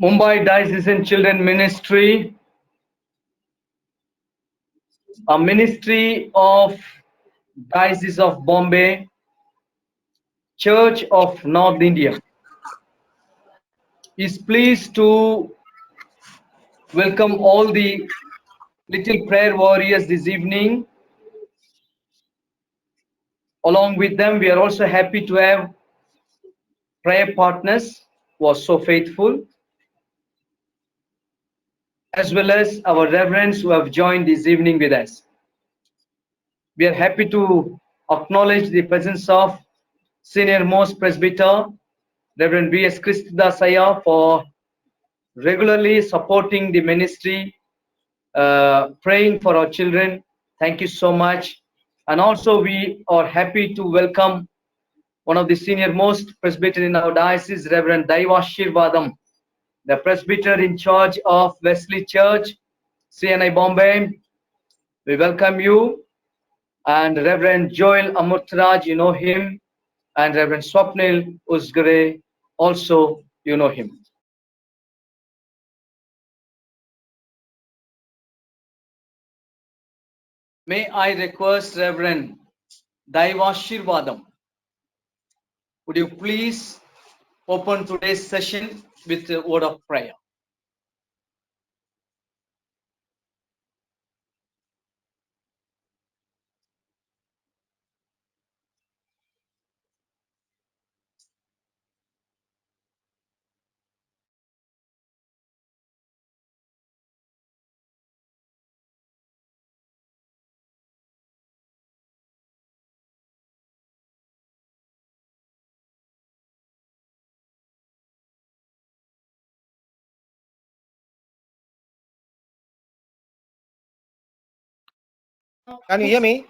Mumbai Diocesan Children Ministry, a ministry of Diocese of Bombay, Church of North India, is pleased to welcome all the little prayer warriors this evening. Along with them, we are also happy to have prayer partners who are so faithful, as well as our reverends who have joined this evening with us. We are happy to acknowledge the presence of Senior Most Presbyter, Reverend B.S. Christidasaya, for regularly supporting the ministry, praying for our children. Thank you so much. And also we are happy to welcome one of the senior most presbyter in our diocese, Reverend Daivashirvadam, the presbyter in charge of Wesley Church, CNI Bombay. We welcome you. And Reverend Joel Amurthraj, you know him, and Reverend Swapnil Usgare, also you know him. May I request Reverend Daivashirvadam, would you please open today's session with a word of prayer? Can you hear me?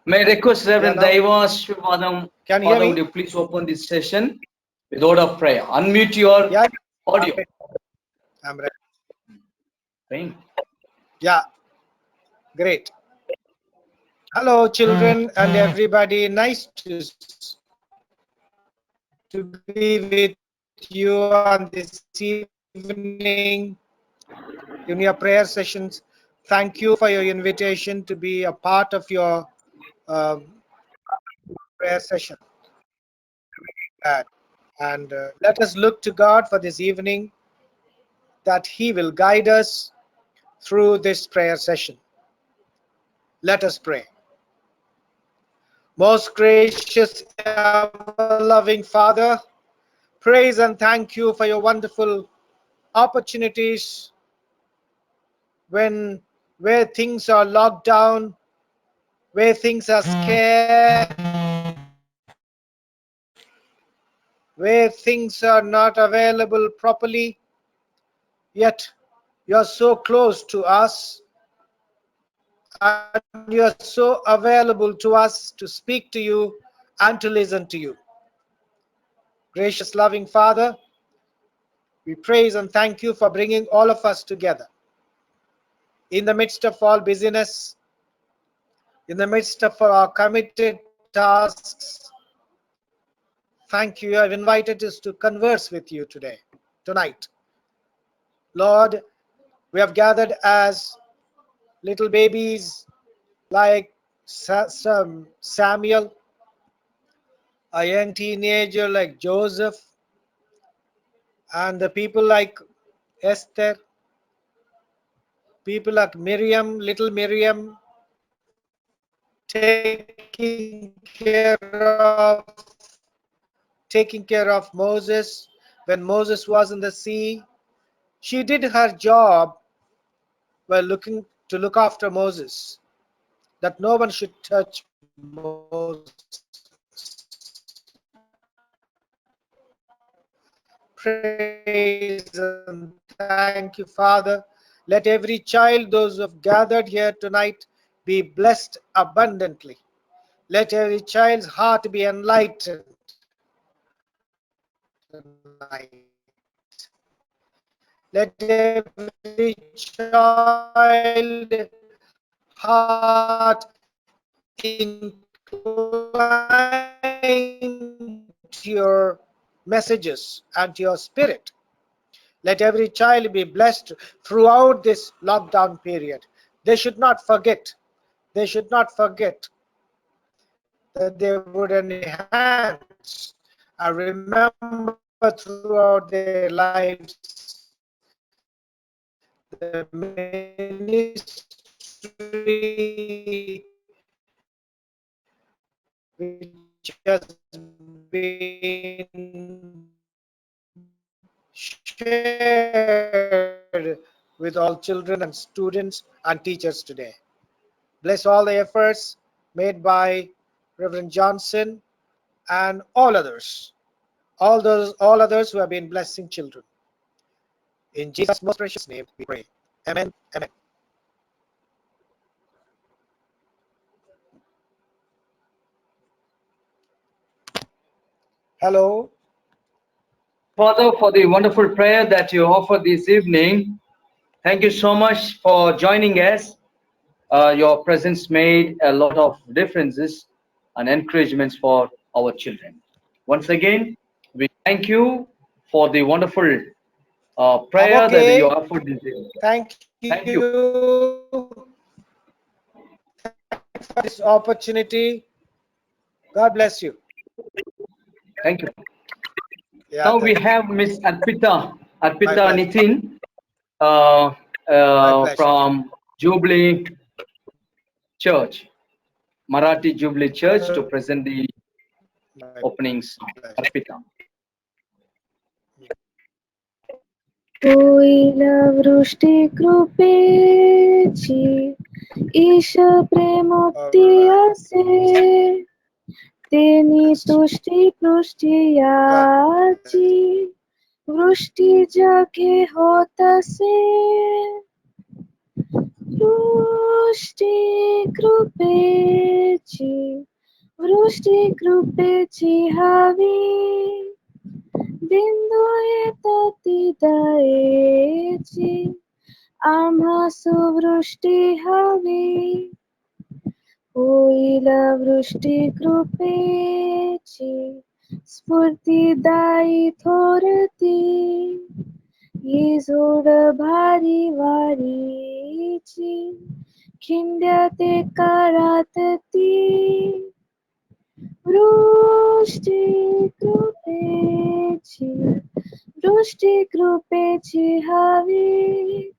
May I request Reverend Yeah, now. Daivashirvadam, Can you hear Father, would me? you please open this session with word of prayer? Unmute your Yeah, audio. I'm ready. Fine. Yeah, great. Hello, children and everybody. Nice to be with you on this evening in your prayer sessions. Thank you for your invitation to be a part of your uh, prayer session. And let us look to God for this evening that He will guide us through this prayer session. Let us pray. Most gracious, ever-loving Father, praise and thank you for your wonderful opportunities where things are locked down, where things are scarce, where things are not available properly, yet you are so close to us and you are so available to us to speak to you and to listen to you. Gracious, loving Father, we praise and thank you for bringing all of us together. In the midst of all busyness, in the midst of our committed tasks, thank you. You have invited us to converse with you tonight. Lord, we have gathered as little babies like Samuel, a young teenager like Joseph, and the people like Esther, people like Miriam, little Miriam, taking care of Moses when Moses was in the sea. She did her job by look after Moses, that no one should touch Moses. Praise and thank you, Father. Let every child, those who have gathered here tonight, be blessed abundantly. Let every child's heart be enlightened tonight. Let every child heart incline to your messages and to your spirit. Let every child be blessed throughout this lockdown period. They should not forget. They should not forget that they would enhance and remember throughout their lives the ministry which has been shared with all children and students and teachers today. Bless all the efforts made by Reverend Johnson and all others who have been blessing children. In Jesus' most precious name we pray. Amen. Amen. Hello. Father, for the wonderful prayer that you offered this evening, thank you so much for joining us. Your presence made a lot of differences and encouragements for our children. Once again, we thank you for the wonderful I'm prayer that you okay. offered this evening. Thank Thank you. you. Thank you for this opportunity. God bless you. Thank you. Yeah, Now we thank you. have Miss My Arpita pleasure. Nitin My pleasure. from Jubilee Church, Marathi Jubilee Church, to present the My opening song. pleasure. Arpita. होईल वृष्टी कृपेची ईश प्रेमोक्ती All right. असे तेनी तुष्टी पृष्टी God याची bless. वृष्टी जगे होतसे वृष्टी कृपेची वृष्टी कृपेची हवी बिंदू येतात दयेची आम्हा सुवृष्टी हवी होईल वृष्टी कृपेची स्फूर्तिदायी थोरती ही जोड भारी वारीची खिंड्याते काळात ती वृष्टी कृपेची वृष्टी कृपेची हवी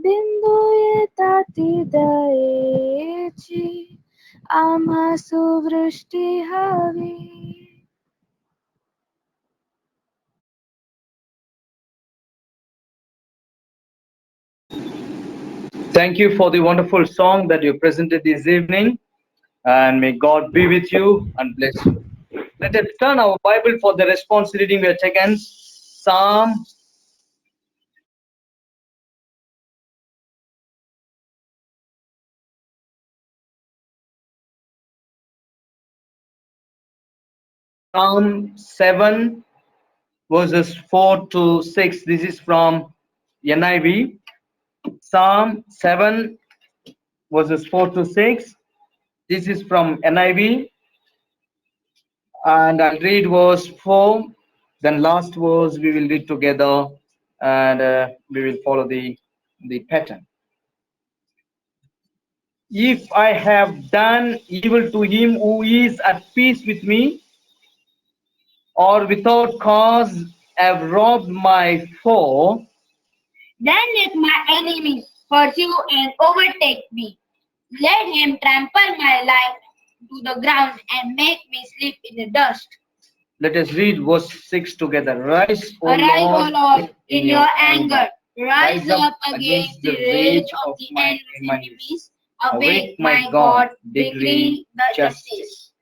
बिंदू येतात दयेची आम्हा सुवृष्टी हवी Thank you for the wonderful song that you presented this evening, and may God be with you and bless you. Let us turn our Bible for the response reading. We are taken Psalm Psalm 7 verses 4 to 6. This is from NIV. Psalm 7 verses 4 to 6. This is from NIV, and I'll read verse 4. Then last verse we will read together, and we will follow the pattern. If I have done evil to him who is at peace with me, or without cause have robbed my foe, Then let my enemy pursue and overtake me. Let him trample my life to the ground and make me sleep in the dust. let us read verse 6 together. Rise, O Arise, O Lord, Lord, in in your your anger. anger. Rise Rise up up against against the the rage rage of of the my enemies. enemies. Awake, Awake, my my God, God, decree decree the justice. justice.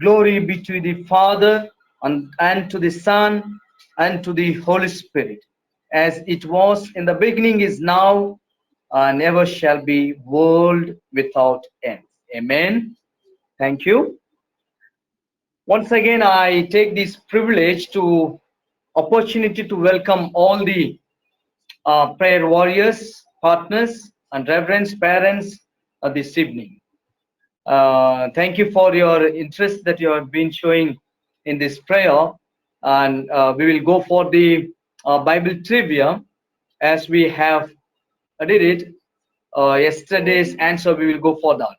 Glory be to the Father, and to the Son, and to the Holy Spirit, as it was in the beginning, is now, and ever shall be, world without end. Amen. Thank you. Once again, I take this privilege to opportunity to welcome all the prayer warriors, partners, and reverends, parents this evening. Thank you for your interest that you have been showing in this prayer, and we will go for the Bible trivia, as we have did it yesterday's answer. We will go for that.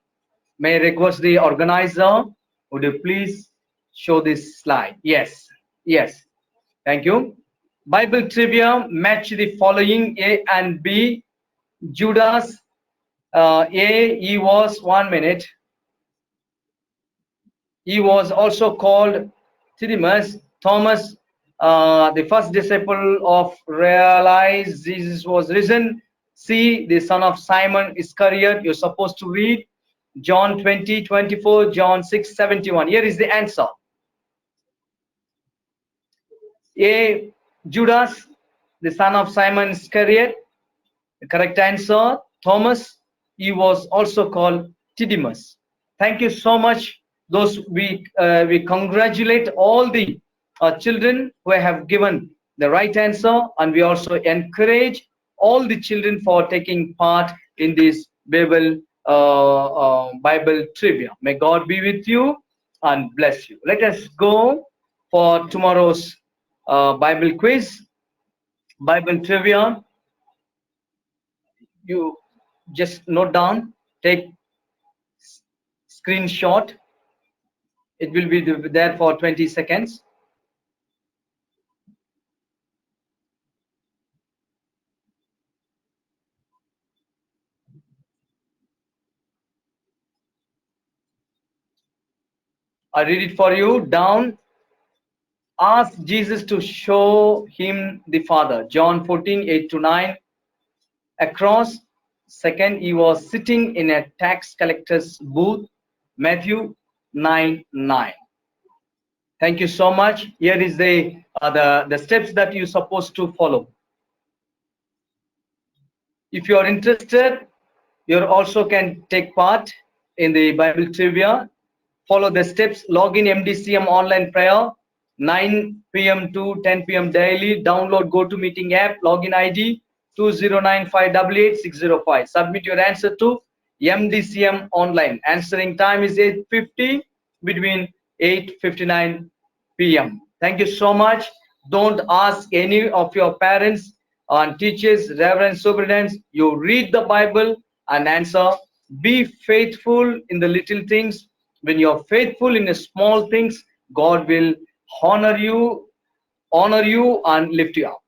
May I request the organizer, would you please show this slide? Yes, yes. Thank you. Bible trivia, match the following A and B. Judas, A, he was 1 minute. He was also called Didymus. Thomas, the first disciple of realized Jesus was risen. C, the son of Simon Iscariot. You're supposed to read John 20:24, John 6:71. Here is the answer. A, Judas, the son of Simon Iscariot. The correct answer, Thomas. He was also called Didymus. Thank you so much. Those we congratulate all the children who have given the right answer, and we also encourage all the children for taking part in this Bible trivia. May God be with you and bless you. Let us go for tomorrow's Bible quiz, Bible trivia. You just note down, take screenshot. It will be there for 20 seconds. I read it for you. Down. Ask Jesus to show him the Father. John 14:8-9. Across. Second, he was sitting in a tax collector's booth. Matthew 9:9. Thank you so much. Here is the steps that you're supposed to follow. If you are interested, you also can take part in the Bible trivia. Follow the steps. Log in MDCM online prayer 9 p.m. to 10 p.m. daily. Download GoToMeeting app. Login ID 2095888605. Submit your answer to MDCM online. Answering time is 8:50 between 8:59 p.m. Thank you so much. Don't ask any of your parents and teachers, reverend superintendents. You read the Bible and answer. Be faithful in the little things. When you're faithful in the small things, God will honor you and lift you up.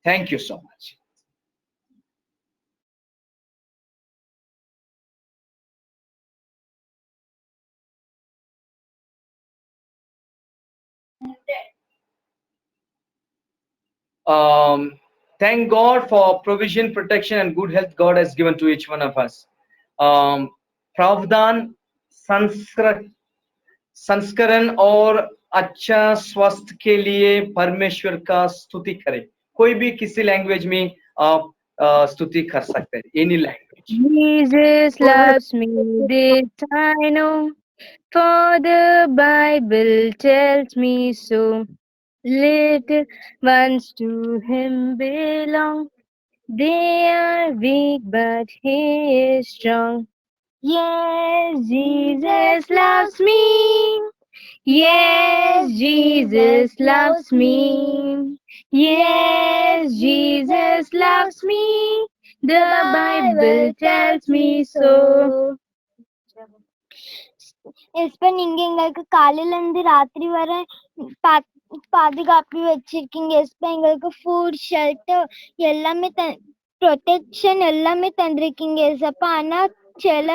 Thank you so much. Thank God for provision, protection, and good health God has given to each one of us. प्रावधान संस्करण और अच्छा स्वास्थ्य के लिए परमेश्वर का स्तुति करें. कोई भी किसी लैंग्वेज में आप स्तुति कर सकते हैं. Any language. Jesus loves me, this I know, for the Bible tells me so. Little ones to him belong. They are weak, but he is strong. Yes, Jesus loves me. Yes, Jesus loves me. Yes, Jesus loves me. The Bible tells me so. இப்ப நீங்க எங்களுக்கு காலையில இருந்து ராத்திரி வரை பாதுகாப்பு வச்சிருக்கீங்க. இப்ப எங்களுக்கு ஃபுட் ஷெல்டர் எல்லாமே ப்ரொடெக்ஷன் எல்லாமே தந்திருக்கீங்க ஏசப்பா. ஆனா சில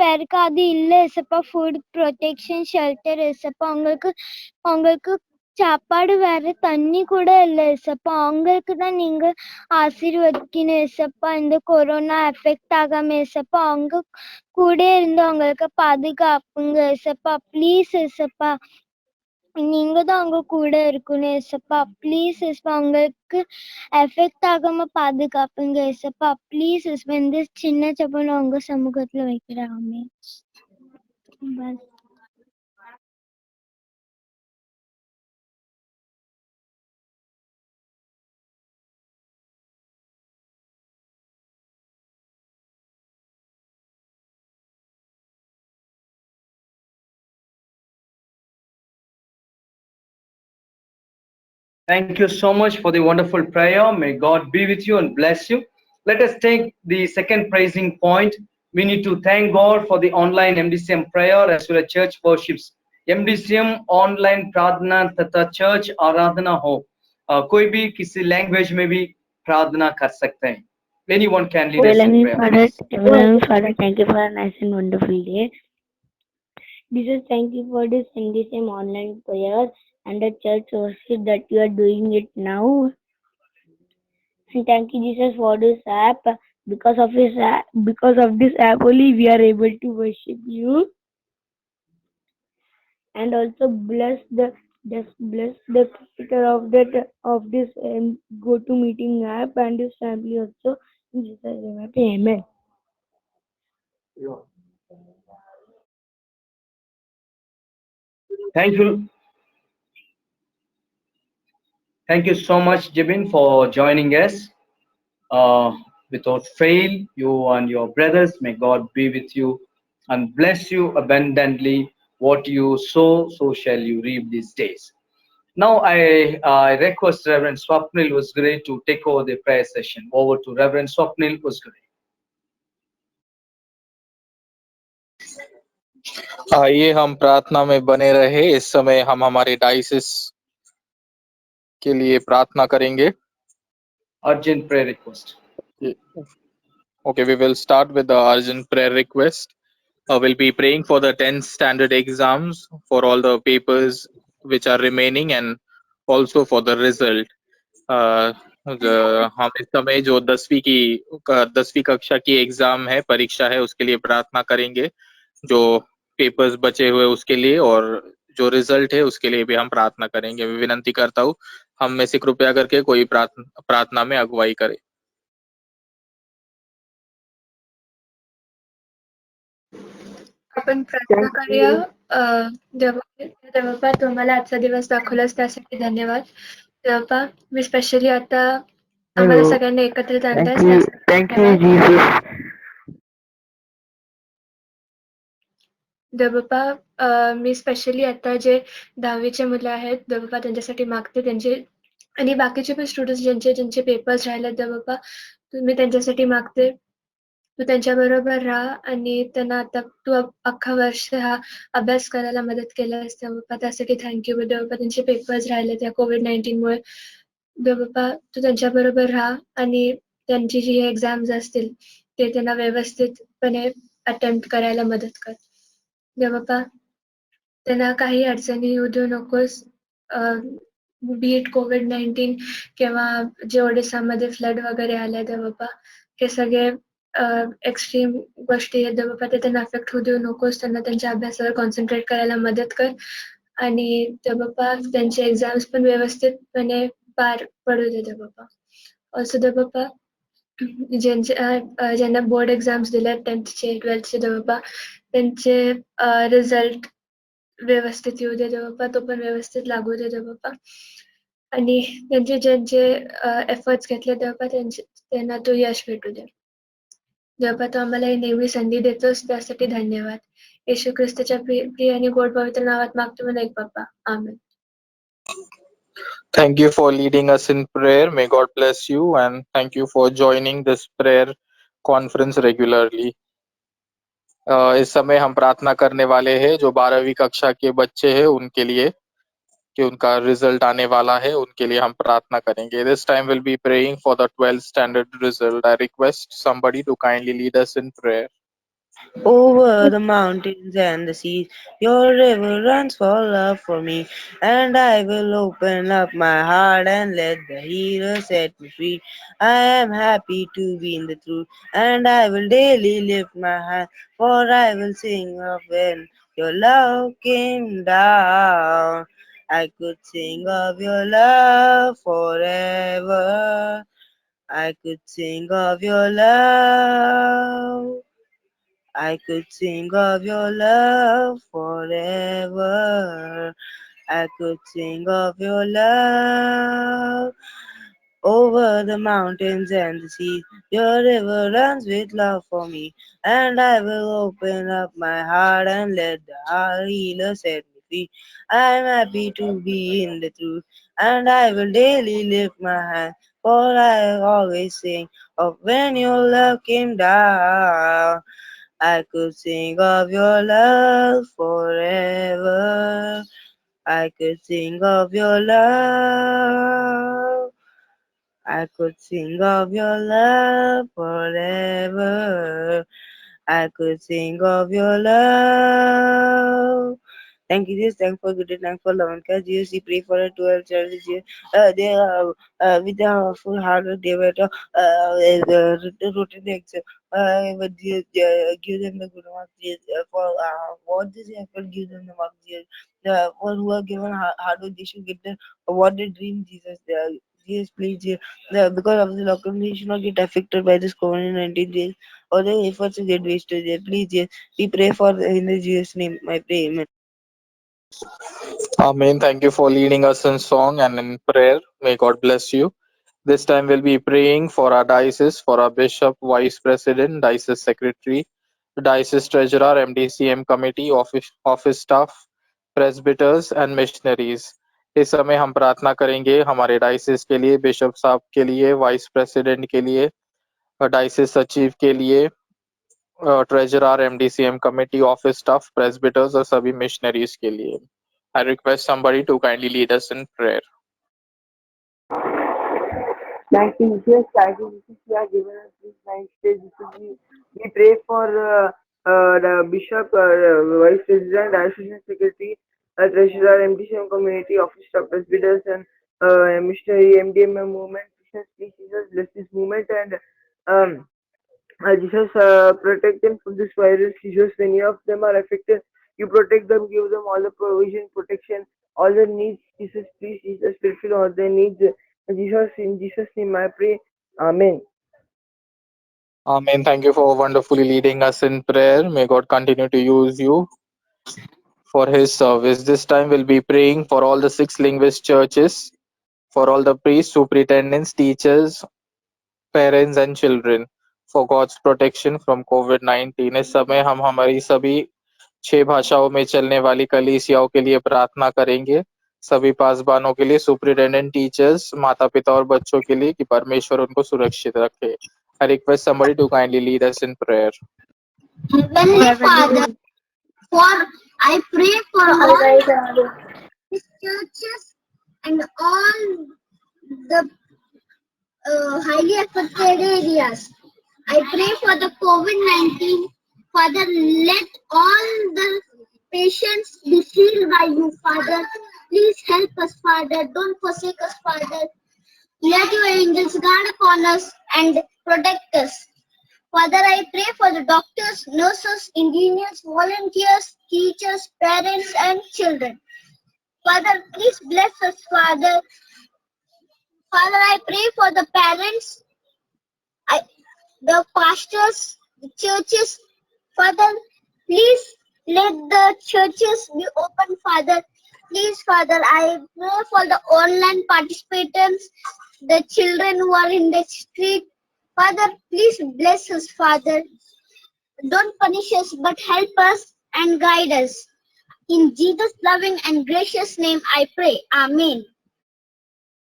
பேருக்கு அது இல்ல ஏசப்பா, ஃபுட் ப்ரொடெக்ஷன் ஷெல்டர் ஏசப்பா. உங்களுக்கு சாப்பாடு வேற தண்ணி கூட இல்ல ஏசப்பா. அவங்களுக்கு தான் நீங்க ஆசீர்வதிக்கணும் ஏசப்பா. இந்த கொரோனா எஃபெக்ட் ஆகாம ஏசப்பா அவங்க கூட இருந்து அவங்களுக்கு பாதுகாப்புங்க ஏசப்பா. ப்ளீஸ் ஏசப்பா, நீங்க தான் அவங்க கூட இருக்கணும் ஏசப்பா. ப்ளீஸ் ஏசப்பா, அவங்களுக்கு எஃபெக்ட் ஆகாம பாதுகாப்புங்க ஏசப்பா. ப்ளீஸ் ஏசப்பா, இந்த சின்ன ஜெபம் உங்க சமூகத்துல வைக்கிறாமே. Thank you so much for the wonderful prayer. May God be with you and bless you. Let us take the second praising point. We need to thank God for the online MDCM prayer as well as church worships. MDCM online प्रार्थना तथा church आराधना हो कोई भी किसी language में भी प्रार्थना कर सकते हैं. Anyone can lead us in prayer, please. Heavenly Father, thank you for a nice and wonderful day. Jesus, thank you for this in the same online prayer and the church worship that you are doing it now. And thank you, Jesus, for this app. Because of this app only, we are able to worship you. And also bless the creator of this go to meeting app and his family also. In Jesus' name, I pray. Amen. Thank you. Thank you so much, Jibin, for joining us. Without fail, you and your brothers, may God be with you and bless you abundantly. What you sow, so shall you reap these days. Now, I request Reverend Swapnil Usgare to take over the prayer session. Over to Reverend Swapnil Usgare. आइए हम प्रार्थना में बने रहे। इस समय हम हमारे डायसिस के लिए प्रार्थना करेंगे। Urgent prayer request. Okay, we will start with the urgent prayer request. We'll be praying for the 10th standard exams, for all the papers which are remaining and also for the result. हम इस समय जो 10वीं कक्षा की exam है, परीक्षा है, उसके लिए प्रार्थना करेंगे। जो पेपर्स बचे हुए उसके लिए और जो रिजल्ट है उसके लिए भी हम प्रार्थना करेंगे। मैं विनंती करता हूँ हम में से कृपया करके कोई प्रार्थना में अगुवाई करे। आपण प्रार्थना करूया. देवबापा तू आम्हाला आजचा दिवस दाखवलास त्यासाठी धन्यवाद. देवबापा मी स्पेशली आता आम्हाला सगळ्यांना एकत्रित आणतायस त्यासाठी धन्यवाद. देवबापा मी स्पेशली आता जे 10वीचे मुलं आहेत देवबापा त्यांच्यासाठी मागते, त्यांचे आणि बाकीचे पण स्टुडंट्स ज्यांचे पेपर्स राहिले देवबापा मी त्यांच्यासाठी मागते. तू त्यांच्याबरोबर राहा आणि त्यांना आता तू अख्खा वर्ष हा अभ्यास करायला मदत केल्यास देवबापा त्यासाठी थँक्यू. देवबापा त्यांचे पेपर्स राहिले त्या COVID-19 मुळे देवबापा तू त्यांच्याबरोबर राहा आणि त्यांची जी एक्झाम्स असतील ते त्यांना व्यवस्थितपणे अटेम्प्ट करायला मदत कर. देवबापा त्यांना काही अडचणी येऊ देऊ नकोस. बीट COVID-19 किंवा जे ओडिसामध्ये फ्लड वगैरे आले देवबापा हे सगळे एक्स्ट्रीम गोष्टी आहेत देवबापा ते त्यांना अफेक्ट होऊ देऊ नकोस. त्यांना त्यांच्या अभ्यासावर कॉन्सन्ट्रेट करायला मदत कर आणि देवबापा त्यांचे एक्झाम्स पण व्यवस्थितपणे पार पडू दे देवबापा. ऑल्सो देवबापा ज्यांना बोर्ड एक्झाम्स दिल्या 10th चे 12th चे देवबापा त्यांचे रिझल्ट व्यवस्थित येऊ दे देवबापा. तो पण व्यवस्थित लागू दे देवबापा आणि त्यांचे ज्यांचे एफर्ट्स घेतले देवबापा त्यांना तो यश भेटू दे. देवबापा तू आम्हाला ही नेहमी संधी देतोस त्यासाठी धन्यवाद. येशू ख्रिस्ताच्या प्रिय आणि गोड पवित्र नावात मागतो म्हणून एक बाप्पा. आमेन. Thank you for leading us in prayer. May God bless you and thank you for joining this prayer conference regularly. इस समय हम प्रार्थना करने वाले हैं जो 12वीं कक्षा के बच्चे हैं उनके लिए कि उनका रिजल्ट आने वाला है, उनके लिए हम प्रार्थना करेंगे. This time we'll be praying for the 12th standard result. I request somebody to kindly lead us in prayer. Over the mountains and the seas, your river runs for love for me, and I will open up my heart and let the healer set me free. I am happy to be in the truth, and I will daily lift my hand, for I will sing of when your love came down. I could sing of your love forever. I could sing of your love. I could sing of your love forever. I could sing of your love over the mountains and the seas. Your river runs with love for me, and I will open up my heart and let the healer set me thee. I am happy to be in the truth, and I will daily lift my hand, for I always sing of when your love came down. I could sing of your love forever. I could sing of your love. I could sing of your love forever. I could sing of your love. Thank you, Jesus. Thank for good day. Thank for love and care. Jesus, we pray for the 12 churches here. They with a full heart of they were routine exam. But Jesus, give them the good marks. Jesus, for what this effort, give them the marks. Jesus, for who are given hard work, they should get the what they dream. Jesus, Jesus, please, Jesus, because of the lockdown, they should not get affected by this COVID-19. Jesus, all the efforts will get wasted. Jesus, please, Jesus, we pray for in the Jesus name. I pray. Amen. Amen. Thank you for leading us in song and in prayer. May God bless you. This time we'll be praying for our diocese, for our bishop, vice president, diocese secretary, diocese treasurer, MDCM committee, office staff, presbyters and missionaries. इस समय हम प्रार्थना करेंगे हमारे डाइसिस के लिए, bishop साहब के लिए, वाइस प्रेसिडेंट के लिए, डाइसिस सचिव के लिए, ट्रेजरर, एमडीसीएम कमेटी, ऑफिस स्टाफ, प्रेसबिटर्स और सभी मिशनरीज के लिए. I request somebody to kindly lead us in prayer. Thank you, Jesus. Thank you, Jesus. You have given us this nice day. We pray for the bishop, vice president, assistant secretary, treasurer, MDCM community, office staff, presbyters, and missionary MDMM movement. Jesus, bless this movement and Jesus, protect them from this virus. Jesus, many of them are affected. You protect them, give them all the provision, protection, all their needs. Jesus, please, Jesus, fulfill all their needs. Jesus, in Jesus' name I pray. Amen. Amen. Thank you for wonderfully leading us in prayer. May God continue to use you for His service. This time we'll be praying for all the 6 linguist churches, for all the priests, superintendents, teachers, parents and children, for God's protection from COVID-19. इस समय हम हमारी सभी 6 भाषाओं में चलने वाली कलीसियाओं के लिए प्रार्थना करेंगे. सभी पासबानों के लिए, सुपरिटेंडेंट, टीचर्स, माता पिता और बच्चों के लिए कि परमेश्वर उनको सुरक्षित रखे. I request somebody to kindly lead us in prayer. Heavenly Father, I pray for all the churches and all the highly affected areas. I pray for the COVID-19. Father, let all the patients be healed by you, Father. Please help us, Father. Don't forsake us, Father. Let your angels guard upon us and protect us. Father, I pray for the doctors, nurses, engineers, volunteers, teachers, parents, and children. Father, please bless us, Father. Father, I pray for the parents, the pastors, the churches. Father, please let the churches be open, Father. Please, Father, I pray for the online participants, the children who are in the street. Father, please bless us, Father. Don't punish us, but help us and guide us. In Jesus' loving and gracious name, I pray. Amen.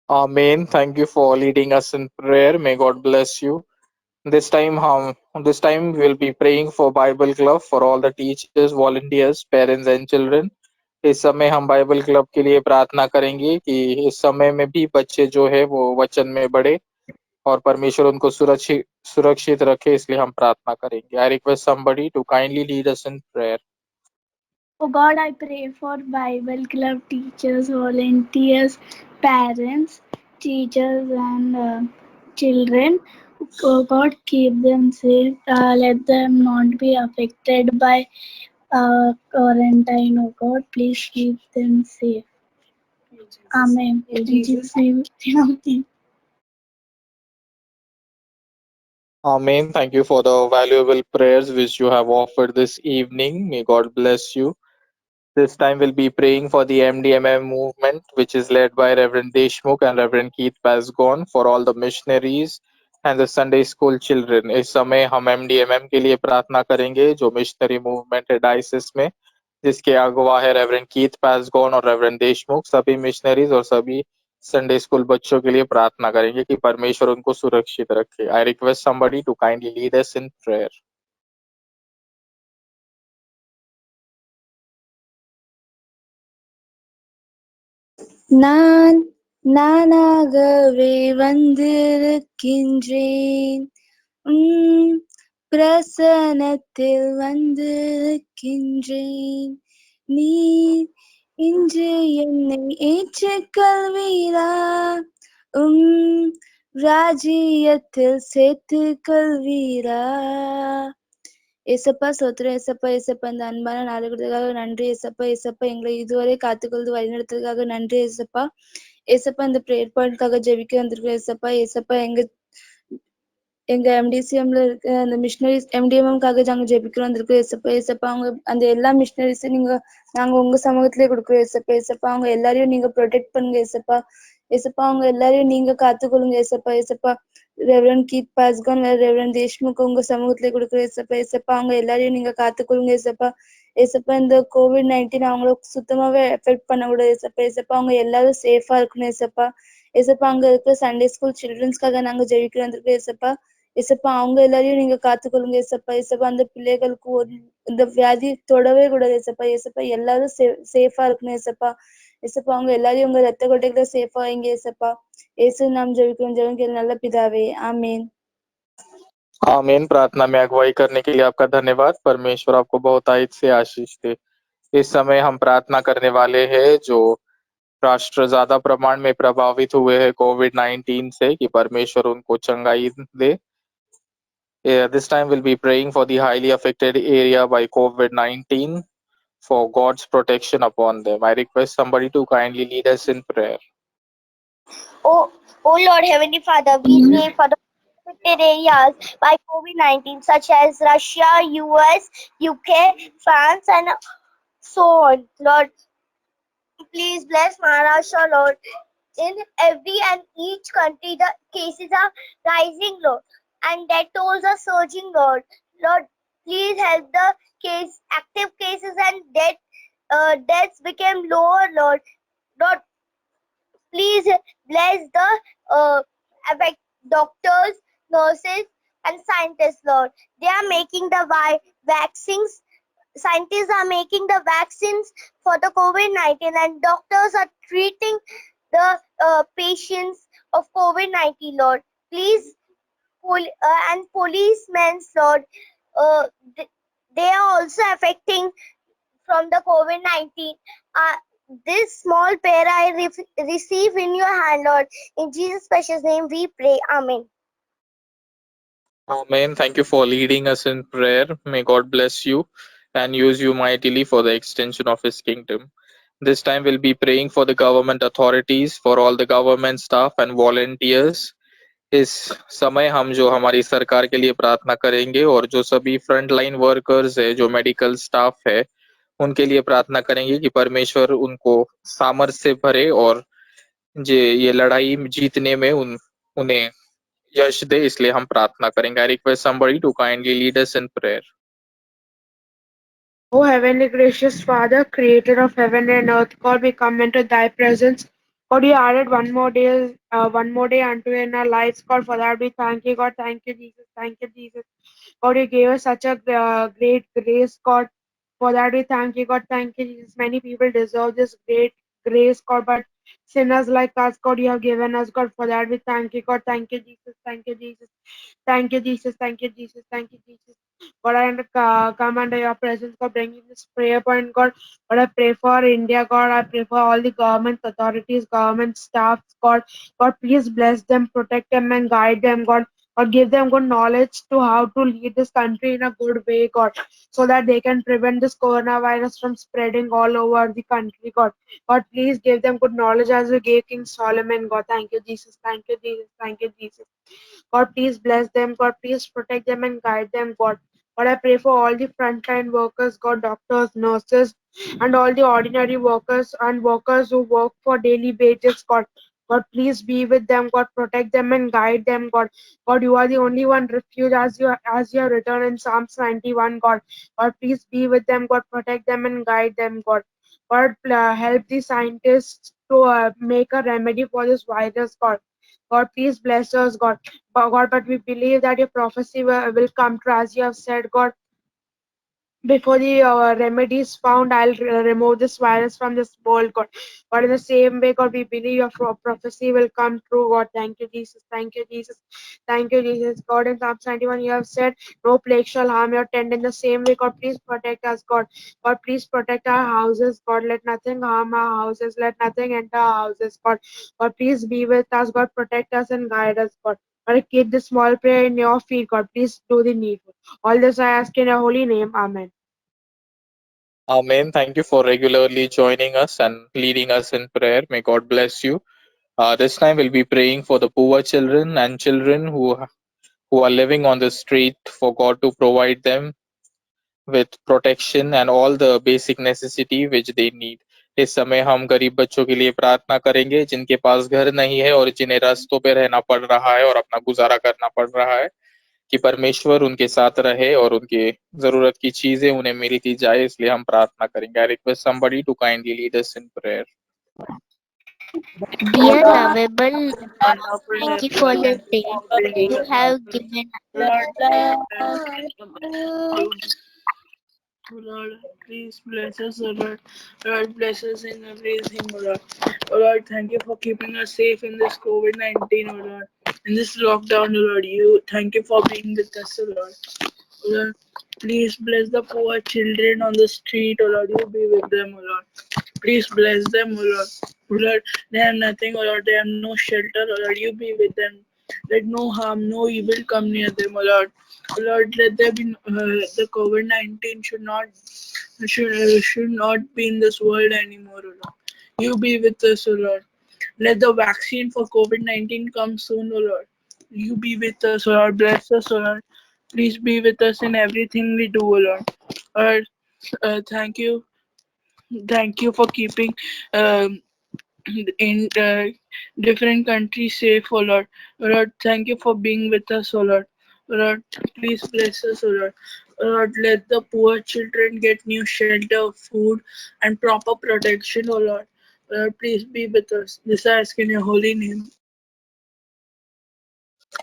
Amen. Thank you for leading us in prayer. May God bless you. This time we'll be praying for Bible Club, for all the teachers, volunteers, parents and children. इस समय हम Bible club के लिए प्रार्थना करेंगे कि इस समय में भी बच्चे जो है वो वचन में बढ़े और परमेश्वर उनको सुरक्षित रखे, इसलिए हम प्रार्थना करेंगे. I request somebody to kindly lead us in prayer. Oh God, I pray for Bible club teachers, volunteers, parents, teachers, and children. Oh God, keep them safe. Let them not be affected by quarantine. Oh God, please keep them safe. Amen. In Jesus' name. Amen. Amen. Thank you for the valuable prayers which you have offered this evening. May God bless you. This time we'll be praying for the MDMM movement, which is led by Reverend Deshmukh and Reverend Keith Pasgon, for all the missionaries and the Sunday school children. इस समय हम MDMM के लिए प्रार्थना करेंगे, जो missionary movement है डाइसिस में. जिसके अगवा है रेवरेंड कीथ पैसगॉन और रेवरेंड देशमुख। सभी मिशनरीज और सभी संडे स्कूल बच्चों के लिए प्रार्थना करेंगे कि परमेश्वर उनको सुरक्षित रखे। I request somebody to kindly lead us in prayer. நான் நானாகவே வந்திருக்கின்றேன் பிரசனத்தில் வந்திருக்கின்றேன் நீர் இன்று என்னை ஏற்றுக்கொள்வீரா ராஜ்யத்தில் சேர்த்துக்கொள்வீரா ஏசப்பா சோத்திரம் ஏசப்பா ஏசப்பா இந்த அன்பான நாளை கொடுத்ததுக்காக நன்றி ஏசப்பா ஏசப்பா எங்களை இதுவரை காத்துக்கொள்வது வழிநடத்துறதுக்காக நன்றி ஏசப்பா ஏசப்பா இந்த ப்ரேயர் பாயிண்ட்காக ஜெபிக்க வந்திருக்கோம் ஏசப்பா ஏசப்பா எங்க எம்டிசிஎம்ல இருக்க அந்த மிஷினரிஸ் எம்டிஎம்காக நாங்க ஜெபிக்கிறோம் வந்திருக்கோம் ஏசப்பா ஏசப்பா அவங்க அந்த எல்லா மிஷினரிஸும் நாங்க உங்க சமூகத்திலே கொடுக்குறோம் ஏசப்பா ஏசப்பா அவங்க எல்லாரையும் நீங்க ப்ரொடெக்ட் பண்ணுங்க ஏசப்பா ஏசப்பா அவங்க எல்லாரையும் நீங்க காத்துக்கொள்ளுங்க ஏசப்பா ஏசப்பா ரெவரண்ட் கீத் பாஸ்கான் ரெவரண்ட் தேஷ்முக் உங்க சமூகத்திலே கொடுக்குற ஏசப்பா ஏசப்பா அவங்க எல்லாரையும் நீங்க காத்துக்கொள்ளுங்க ஏசப்பா ஏசப்பா இந்த COVID-19 அவங்கள சுத்தமாவே எஃபெக்ட் பண்ணக்கூடாது ஏசப்பா ஏசப்பா அவங்க எல்லாரும் சேஃபா இருக்கணும் ஏசப்பா ஏசப்பா அங்க இருக்கிற சண்டே ஸ்கூல் சில்ட்ரன்ஸ்க்காக நாங்க ஜெயிக்க வந்திருக்கோம் ஏசப்பா ஏசப்பா அவங்க எல்லாரையும் நீங்க காத்துக்கொள்ளுங்க ஏசப்பா ஏசப்பா அந்த பிள்ளைகளுக்கு இந்த வியாதி தொடவே கூடாது ஏசப்பா ஏசப்பா எல்லாரும் சேஃபா இருக்கணும் ஏசப்பா ஏசப்பா அவங்க எல்லாரையும் உங்க ரத்த கொட்டைகளை சேஃபா வைங்க ஏசப்பா ஏசு நாம் ஜெபிக்கிறோம் ஜெபிக்கிற நல்ல பிதாவே ஆமேன் आमीन। प्रार्थना में अगुवाई करने के लिए आपका धन्यवाद। परमेश्वर आपको बहुतायत से आशीष दे। इस समय हम प्रार्थना करने वाले हैं जो राष्ट्र ज्यादा प्रमाण में प्रभावित हुए हैं COVID-19 से, कि परमेश्वर उनको चंगाई दे। This time we'll be praying for the highly affected area by COVID-19 for God's protection upon them. I request somebody to kindly lead us in prayer. Oh Lord, Heavenly Father, we pray for the affected areas by COVID-19, such as Russia, US, UK, France, and so on. Lord, please bless Maharashtra, Lord. In every and each country, the cases are rising, Lord, and death tolls are surging, Lord. Lord, please help the active cases and deaths become lower, Lord. Lord, please bless the doctors, nurses, and scientists, Lord. They are making the vaccines. Scientists are making the vaccines for the COVID-19, and doctors are treating the patients of COVID-19, Lord. Please, and policemen, Lord, they are also affecting from the COVID-19. This small prayer I receive in your hand, Lord. In Jesus' precious name we pray. Amen. Amen. Thank you for leading us in prayer. May God bless you and use you mightily for the extension of His kingdom. This time we'll be praying for the government authorities, for all the government staff and volunteers. इस समय हम जो हमारी सरकार के लिए प्रार्थना करेंगे और जो सभी फ्रंट लाइन वर्कर्स है, जो मेडिकल स्टाफ है, उनके लिए प्रार्थना करेंगे कि परमेश्वर उनको सामर्थ्य से भरे और ये लड़ाई जीतने में उन्हें यश दे। इसलिए हम प्रार्थना करेंगे। I request somebody to kindly lead us in prayer. O heavenly gracious Father, creator of heaven and earth, God, we come into thy presence. God, you added one more day unto in our lives. God, for that we thank you, God. Thank you, Jesus. Thank you, Jesus. God, you gave us such a great grace, God. For that we thank you, God. Thank you, Jesus. Many people deserve this great grace, God, but sinners like us, God, you have given us, God. For that we thank you, God. Thank you, Jesus. Thank you, Jesus. Thank you, Jesus. Thank you, Jesus. Thank you, Jesus. God, I come under your presence, God, bringing this prayer point, God. God, I pray for India, God. I pray for all the government authorities, government staffs, God. God, please bless them, protect them, and guide them, God. God, give them good knowledge to how to lead this country in a good way, God, so that they can prevent this coronavirus from spreading all over the country, God. God, please give them good knowledge as you gave King Solomon, God. Thank you, Jesus. Thank you, Jesus. Thank you, Jesus. God, please bless them. God, please protect them and guide them, God. God, I pray for all the frontline workers, God, doctors, nurses, and all the ordinary workers and workers who work for daily wages, God. God, please be with them. God, protect them and guide them. God, God, you are the only one refuge as you have written in Psalms 91. God, God, please be with them. God, protect them and guide them. God, God, help the scientists to make a remedy for this virus. God, God, please bless us. God, God, but we believe that your prophecy will come true as you have said. God, before the remedy is found, I'll remove this virus from this world, God. But in the same way, God, we believe your prophecy will come true, God. Thank you, Jesus. Thank you, Jesus. Thank you, Jesus. God, in Psalms 91, you have said, no plague shall harm your tent. In the same way, God, please protect us, God. God, please protect our houses, God. Let nothing harm our houses. Let nothing enter our houses, God. God, please be with us, God. Protect us and guide us, God. God, keep this small prayer in your feet, God. Please do the needful. All this I ask in your holy name. Amen. Amen. Thank you for regularly joining us and leading us in prayer. May God bless you. This time we'll be praying for the poor children and children who are living on the street, for God to provide them with protection and all the basic necessity which they need. इस समय हम गरीब बच्चों के लिए प्रार्थना करेंगे जिनके पास घर नहीं है और जिन्हें रास्तों पे रहना पड़ रहा है और अपना गुजारा करना पड़ रहा है, कि परमेश्वर उनके साथ रहे और उनके जरूरत की चीजें उन्हें मिलती जाए, इसलिए हम प्रार्थना करेंगे. I request somebody to kindly lead us in prayer. Dear lovable Lord, Our thank prayer, you for the day you Lord, have given Lord, please bless us, O Lord. Lord, bless us in everything, O Lord. O Lord, thank you for keeping us safe in this COVID-19, O Lord. In this lockdown, O Lord, thank you for being with us, O Lord. O Lord, please bless the poor children on the street, O Lord. You be with them, O Lord. Please bless them, O Lord. O Lord, they have nothing, O Lord. They have no shelter, O Lord. You be with them. Let no harm, no evil come near them, O Lord. O Lord, let there be the COVID-19 should not be in this world anymore, O Lord. You be with us, O Lord. Let the vaccine for COVID-19 come soon, O Lord. You be with us, O Lord. Bless us, O Lord. Please be with us in everything we do, O Lord. Lord, thank you. Thank you for keeping in different countries safe, O Lord. O Lord, thank you for being with us, O Lord. O Lord, please bless us, O Lord. O Lord, let the poor children get new shelter, food, and proper protection, O Lord. O Lord, please be with us. This I ask in your holy name.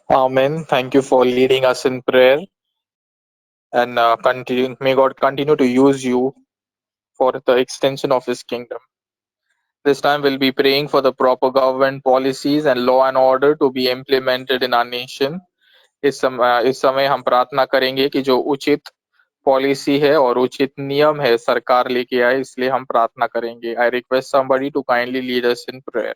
Amen. Thank you for leading us in prayer, and may God continue to use you for the extension of His kingdom. This time we'll be praying for the proper government policies and law and order to be implemented in our nation. इस समय हम प्रार्थना करेंगे कि जो उचित policy है और उचित नियम है सरकार लेके आए, इसलिए हम प्रार्थना करेंगे. I request somebody to kindly lead us in prayer.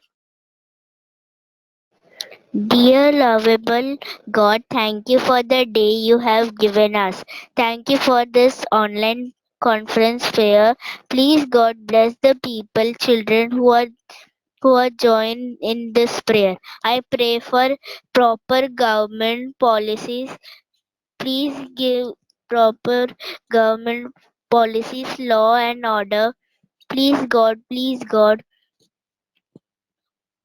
Dear lovable God, thank you for the day you have given us. Thank you for this online conference fair. Please God bless the people, children who are joined in this prayer. I pray for proper government policies. Please give proper government policies, law and order. Please God, please God.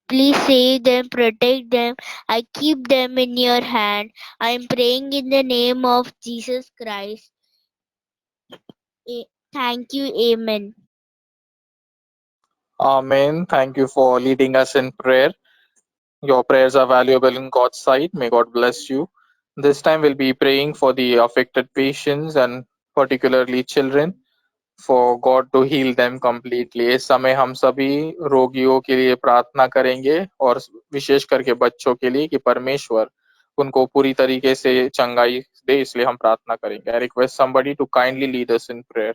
Please save them, protect them. I keep them in your hand. I am praying in the name of Jesus Christ. Thank you. Amen. Amen. Thank you for leading us in prayer. Your prayers are valuable in God's sight. May God bless you. This time we'll be praying for the affected patients and particularly children, for God to heal them completely. इस समय हम सभी रोगियों के लिए प्रार्थना करेंगे और विशेष करके बच्चों के लिए कि परमेश्वर उनको पूरी तरीके से चंगाई दे, इसलिए हम प्रार्थना करेंगे. I request somebody to kindly lead us in prayer.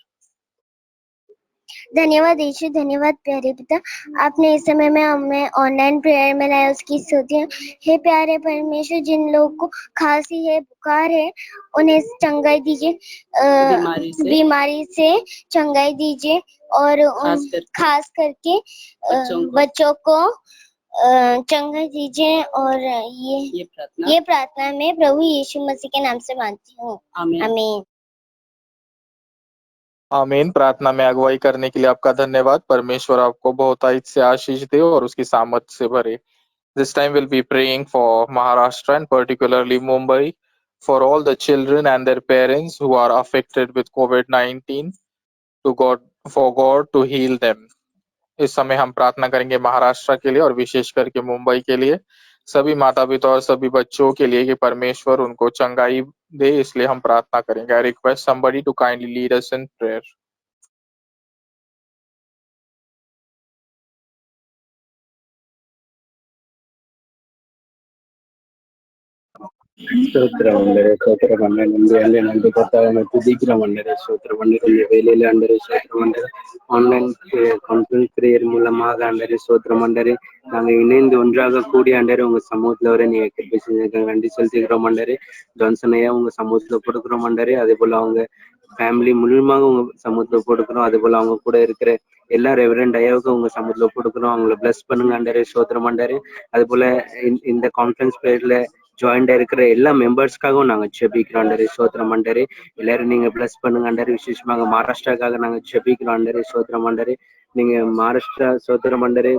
धन्यवाद यीशु, धन्यवाद प्यारे पिता, आपने इस समय में हमें ऑनलाइन प्रेयर में लाया, उसकी स्तुति है. हे प्यारे परमेश्वर, जिन लोगों को खांसी है, बुखार है, उन्हें चंगाई दीजिए, बीमारी से चंगाई दीजिए, और खास करके बच्चों को चंगाई दीजिए. और ये प्रार्थना मैं प्रभु यीशु मसीह के नाम से मांगती हूँ. आमीन. आमीन. प्रार्थना में अगुवाई करने के लिए आपका धन्यवाद. परमेश्वर आपको बहुतायत से आशीष दे और उसकी सामर्थ से भरे. This time we'll be praying for Maharashtra and particularly Mumbai, for all the children and their parents who are affected with COVID-19, for God to heal them. इस समय हम प्रार्थना करेंगे महाराष्ट्र के लिए और विशेष करके मुंबई के लिए, सभी माता पिता और सभी बच्चों के लिए कि परमेश्वर उनको चंगाई दे, इसलिए हम प्रार्थना करेंगे. I request somebody to kindly lead us in prayer. స్తోత్రం అందరే స్తోత్రం అన్న నుండి నన్ను కొత్తగా துதிக்கிறோம் அண்டரே ஸ்தோத்திரம் அண்டரே இந்த வேலையில அண்டரே ஸ்தோத்திரம் அண்டரே ஆன்லைன் கான்ஃபரன்ஸ் பிரேயர் மூலமாக அண்டரே ஸ்தோத்திரம் அண்டரே நாங்க இணைந்து ஒன்றாக கூடி அண்டரே உங்க சமூகத்துல வரை நீங்க கிருபை செஞ்சதுக்கு நன்றி செலுத்துகிறோம் அண்டரே. ஜான்சன் ஐயா உங்க சமூகத்துல கொடுக்குறோம் அண்டரே. அதே போல அவங்க ஃபேமிலி முழுமாக உங்க சமூகத்துல கொடுக்குறோம். அதே போல அவங்க கூட இருக்கிற எல்லா ரெவரண்ட் ஐயாவுக்கும் உங்க சமூகத்துல கொடுக்குறோம். அவங்களை பிளஸ் பண்ணுங்க அண்டரே ஸ்தோத்திரம் அண்டரே. அது போல இந்த கான்ஃபரன்ஸ் பிரேயர்ல ஜாயின்டா இருக்கிற எல்லா மெம்பர்ஸ்க்காகவும் நாங்க ஜெபிக்கிறோம் அண்டரே ஸ்தோத்திரம் அண்டரே. எல்லாரும் நீங்க பிளஸ் பண்ணுங்க அண்டரே. விசேஷமாக மகாராஷ்டிராக்காக நாங்க ஜெபிக்கிறோம் அண்டரே ஸ்தோத்திரம் அண்டரே. நீங்க மகாராஷ்டிரா ஸ்தோத்திரம் அண்டரே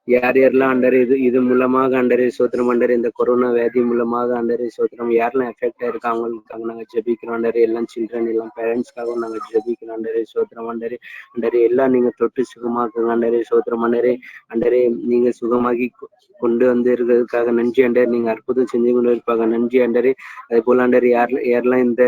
யார் யாரெல்லாம் அண்டரே இது மூலமாக அண்டரே ஸ்தோத்திரம் அண்டரே இந்த கொரோனா வியாதி மூலமாக அண்டரே ஸ்தோத்திரம் யாரெல்லாம் எஃபெக்ட் ஆயிருக்காங்க அவங்களுக்காக நாங்க ஜெபிக்கிறோம் அண்டரே. எல்லாம் சில்ட்ரன் எல்லாம் பேரண்ட்ஸ்க்காகவும் நாங்க ஜெபிக்கிறோம் அண்டரே ஸ்தோத்திரம் அண்டரே. அண்டரே எல்லாம் நீங்க தொட்டு சுகமாக்குங்க அண்டரே ஸ்தோத்திரம் அண்டரே. அண்டரே நீங்க சுகமாகி கொண்டு வந்து இருக்கிறதுக்காக நன்றி அண்டரே. நீங்க அற்புதம் செஞ்சு கொண்டு இருப்பாங்க நன்றி அண்டரே. அதே போல அண்டரே யாரெல்லாம் இந்த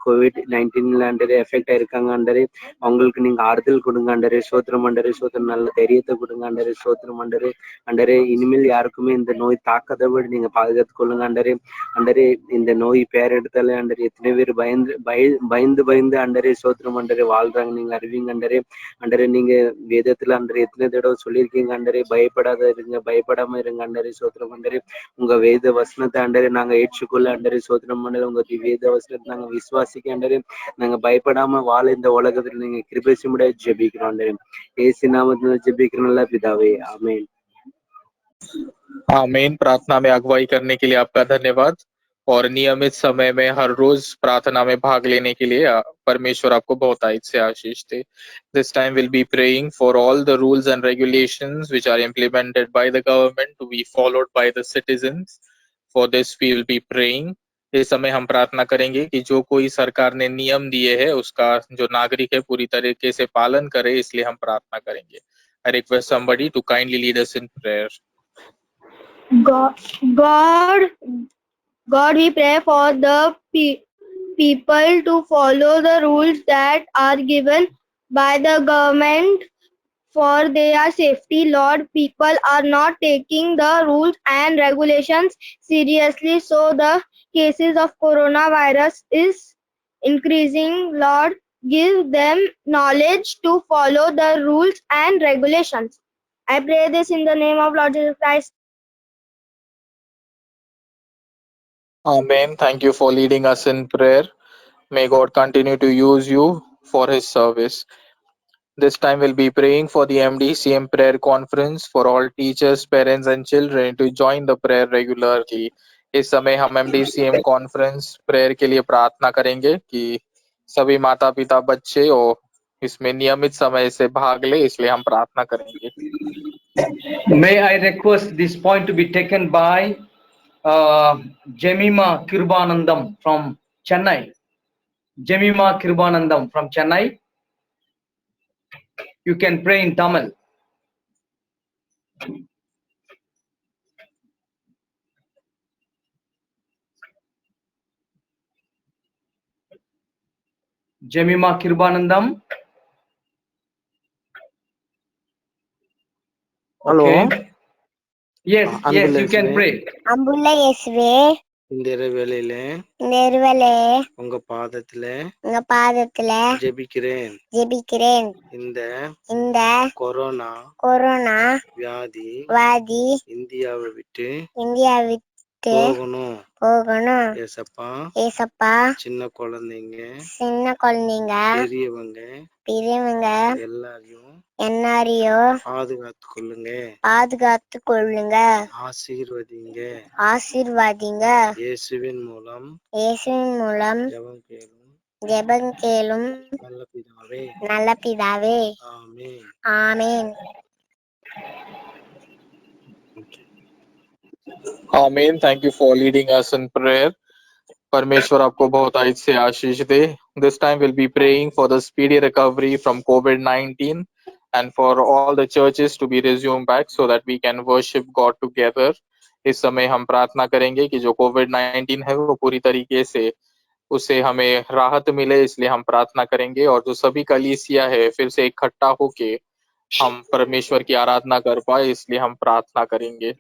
COVID-19 அண்டரே எஃபெக்ட் ஆயிருக்காங்க அண்டரே அவங்களுக்கு நீங்க ஆறுதல் கொடுங்க அண்டரே ஸ்தோத்திரம் அண்டரே ஸ்தோத்திரம். நல்ல தைரியத்தை கொடுங்க அண்டரே ஸ்தோத்திரம் அண்டரே. அண்டரே இனிமேல் யாருக்குமே இந்த நோய் தாக்கதை விட நீங்க பாதுகாத்து கொள்ளுங்க அண்டரே. அண்டரே இந்த நோய் பேர் எடுத்தாலே அண்டரே எத்தனை பேர் பயந்து அண்டரே ஸ்தோத்திரம் அண்டரே வாழ்றாங்க நீங்க அறிவிங்க அண்டரே. அண்டரே நீங்க வேதத்துல அண்டரே எத்தனை தடவை சொல்லியிருக்கீங்க அண்டரே பயப்படாத இருங்க பயப்படாம இருங்க அண்டரே ஸ்தோத்திரம் அண்டரே. உங்க வேத வசனத்தை அண்டரே நாங்க ஏற்றுக்கொள்ள அண்டரே ஸ்தோத்திரம் அண்டரே. உங்க வேத வசனத்தை நாங்க விசுவாசிக்க அண்டரே. நாங்க பயப்படாம வாழ இந்த உலகத்துல நீங்க கிருபை செய்யும்படி ஜெபிக்கிறோம் அண்டரே. இயேசு நாமத்துல ஜெபிக்கிறோம் நல்ல பிதாவே ஆமென். आमीन. प्रार्थना में अगुवाई करने के लिए आपका धन्यवाद और नियमित समय में हर रोज प्रार्थना में भाग लेने के लिए परमेश्वर आपको बहुतायत से आशीष दे. This time we'll be praying for all the rules and regulations which are implemented by the government to be followed by the citizens. For this we will be praying. इस समय हम प्रार्थना करेंगे कि जो कोई सरकार ने नियम दिए हैं उसका जो नागरिक है पूरी तरीके से पालन करे, इसलिए हम प्रार्थना करेंगे. I request somebody to kindly lead us in prayer. God, we pray for the people to follow the rules that are given by the government for their safety. Lord, people are not taking the rules and regulations seriously, so the cases of coronavirus is increasing. Lord, give them knowledge to follow the rules and regulations. I pray this in the name of Lord Jesus Christ. Amen. Thank you for leading us in prayer. May God continue to use you for His service. This time we'll be praying for the MDCM prayer conference for all teachers, parents and children to join the prayer regularly. इस समय हम MDCM conference prayer के लिए प्रार्थना करेंगे कि सभी माता पिता बच्चे और इसमें नियमित समय से भाग ले, इसलिए हम प्रार्थना करेंगे. May I request this point to be taken by Jemima Kirbanandam from Chennai. Jemima Kirbanandam from Chennai. You can pray in Tamil. Jemima Kirbanandam. Hello. Okay. Yes, you can pray. அன்புள்ள இயேசுவே, இந்த வேளையில உங்க பாதத்துல ஜெபிக்கிறேன். இந்த கொரோனா வியாதி இந்தியாவை விட்டு போகணும். ஏசப்பா சின்ன குழந்தைங்க பெரியவங்க எல்லாரையும் பாதுகாத்து கொள்ளுங்க. ஆசீர்வதிங்க. இயேசுவின் மூலம் ஜெபம் கேளும் நல்ல பிதாவே. ஆமென். आमीन. Thank you for leading us in prayer. परमेश्वर आपको बहुत आयत से आशीष दे. This time we'll be praying for the speedy recovery from COVID-19 and for all the churches to be resumed back so that we can worship God together. इस समय हम प्रार्थना करेंगे कि जो COVID-19 है वो पूरी तरीके से उससे हमें राहत मिले, इसलिए हम प्रार्थना करेंगे. और जो सभी कलीसिया है फिर से इकट्ठा होके हम परमेश्वर की आराधना कर पाए, इसलिए हम प्रार्थना करेंगे.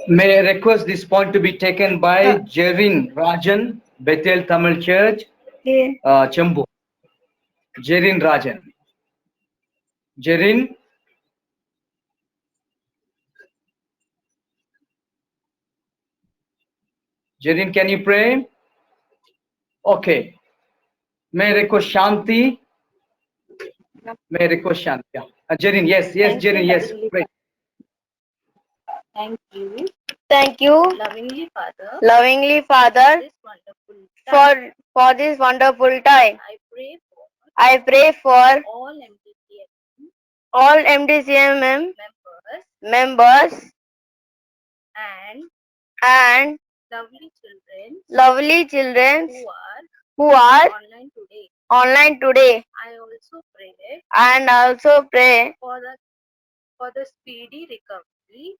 May I request this point to be taken by Jerin Rajan, Bethel Tamil Church, Chambu. Jerin Rajan. Jerin. Jerin, can you pray? Okay. May I request Shanti? May I request Shanti? Yeah. Jerin, yes, Jerin, yes. Pray. Thank you, Thank you, lovingly Father, for this wonderful time. I pray for I pray for all MDCM all MDCMM members members and and lovely children who are online today. online today. I also pray And also pray for the speedy recovery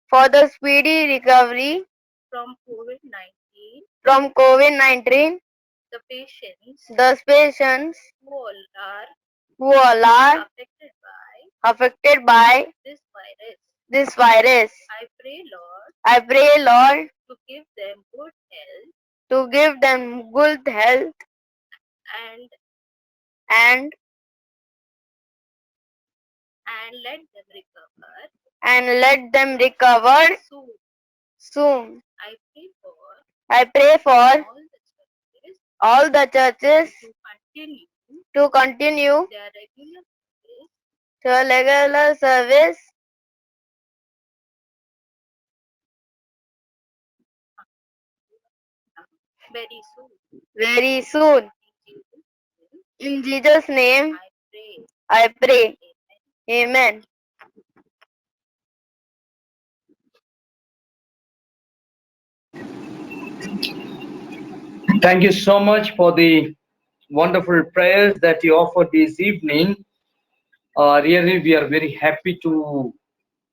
for the speedy recovery from COVID-19. from COVID-19. The patients The patients who all are are affected by affected by this virus. this virus. I pray, Lord, I pray, Lord, to give them good health to give them good health and and let them recover soon. soon. I pray for all the churches all the churches to continue to continue their regular to regular service very soon. very soon. In Jesus' name, I pray. I pray. Amen. Thank you so much for the wonderful prayers that you offered this evening. Really, we are very happy to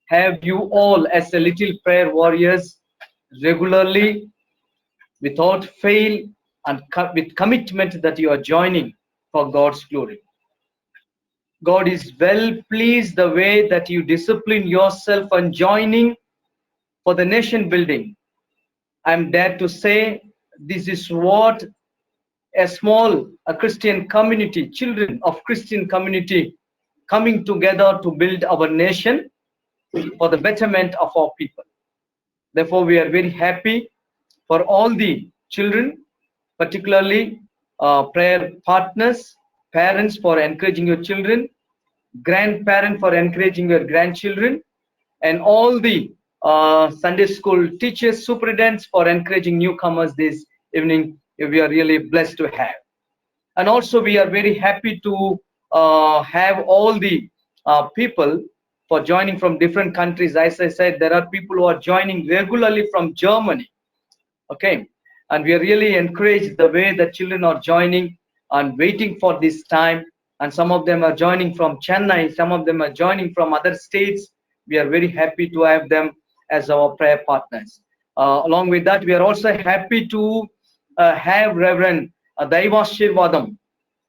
have you all as a little prayer warriors regularly, without fail, and with commitment that you are joining for God's glory. God is well pleased the way that you discipline yourself and joining for the nation building. I'm dare to say this is what a small Christian community, children of Christian community, coming together to build our nation for the betterment of our people. Therefore, we are very happy for all the children, particularly prayer partners, parents for encouraging your children, grandparents for encouraging your grandchildren, and all the Sunday school teachers, superintendents for encouraging newcomers this evening. We are really blessed to have. And also we are very happy to have all the people for joining from different countries. As I said, there are people who are joining regularly from Germany. Okay, and we are really encouraged the way the children are joining and waiting for this time. And some of them are joining from Chennai, some of them are joining from other states. We are very happy to have them as our prayer partners. Along with that, we are also happy to have Reverend Daivashirvadam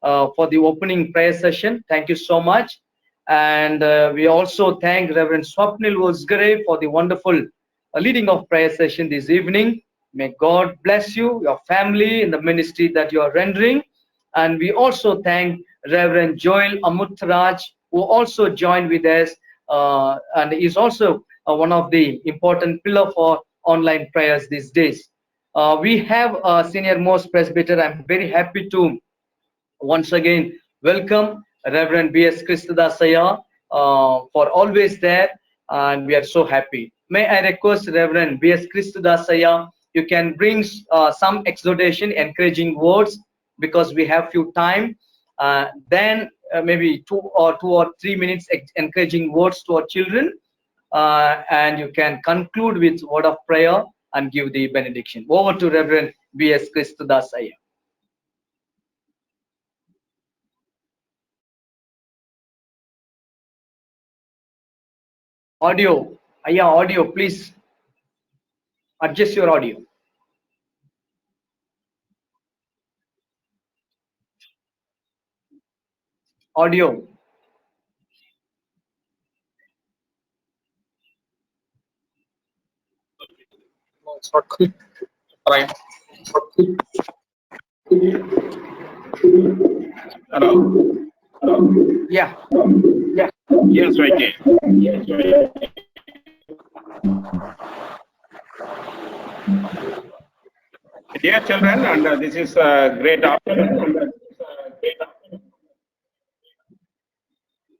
for the opening prayer session. Thank you so much. And we also thank Reverend Swapnil Vosgare for the wonderful leading of prayer session this evening. May God bless you, your family, in the ministry that you are rendering. And we also thank Reverend Joel Amuthraj, who also joined with us and is also one of the important pillar for online prayers these days. We have a senior most presbyter. I'm very happy to once again welcome Reverend B.S. Christodasaya for always there, and we are so happy. May I request Reverend B.S. Christodasaya, you can bring some exhortation, encouraging words, because we have few time. Then maybe two or 3 minutes encouraging words to our children. and you can conclude with word of prayer and give the benediction. Over to Reverend B.S. Christudas Iyer. Audio, Iyer, audio, please adjust your audio. Audio. No, it's not quick. Right. Hello? Yeah. Yes, I can. Dear children, and this is a great opportunity.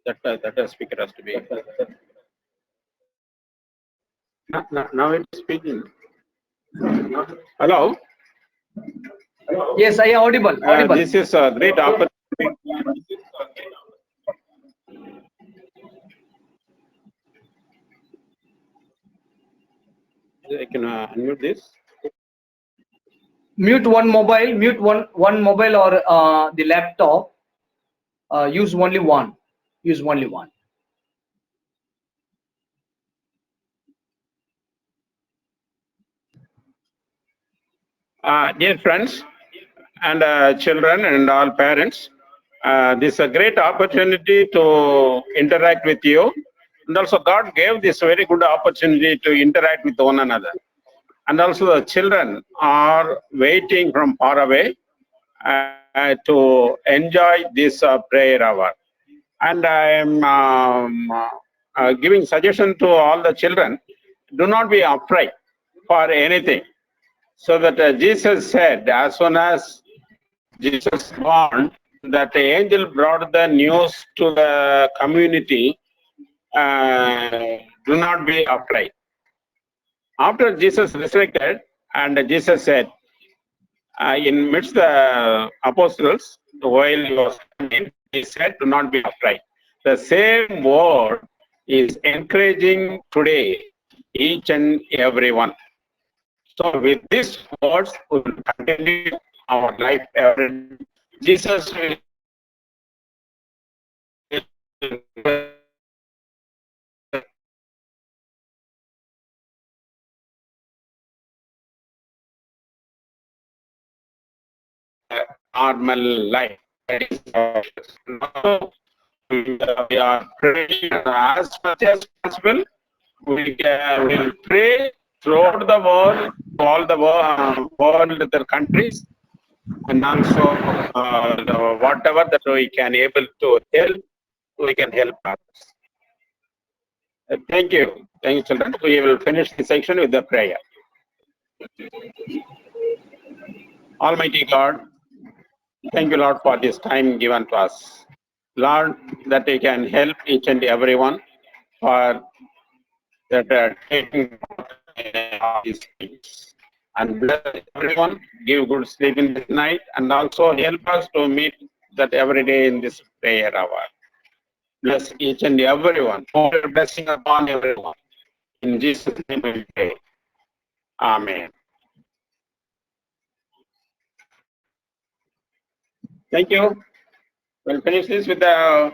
That speaker has to be. Now it's speaking. Hello? Yes, Iyer, audible. Audible. This is a great opportunity. I can unmute this. Mute one mobile or the laptop. Use only one. Use only one. Dear friends and children and all parents, this is a great opportunity to interact with you. And also God gave this very good opportunity to interact with one another. And also the children are waiting from far away to enjoy this prayer hour. And I am giving suggestion to all the children, do not be afraid for anything. So that Jesus said, as soon as Jesus born, that the angel brought the news to the community, do not be afraid. After Jesus resurrected, and Jesus said, in midst the apostles, while he was standing, he said, do not be afraid. The same word is encouraging today each and every one. So with these words, we will continue our life every day. Jesus will normal life. Now we are praying as much as possible. We will pray throughout the world, to all the world, the countries, and also whatever that we can able to help, we can help others. Thank you. Thank you, children. We will finish the section with the prayer. Almighty God, thank you, Lord, for this time given to us. Lord, that we can help each and everyone for that taking these things. And bless everyone, give good sleep in this night, and also help us to meet that every day in this prayer hour. Bless each and everyone. Pour your blessing upon everyone. In Jesus' name we pray. Amen. Thank you. We'll finish this with the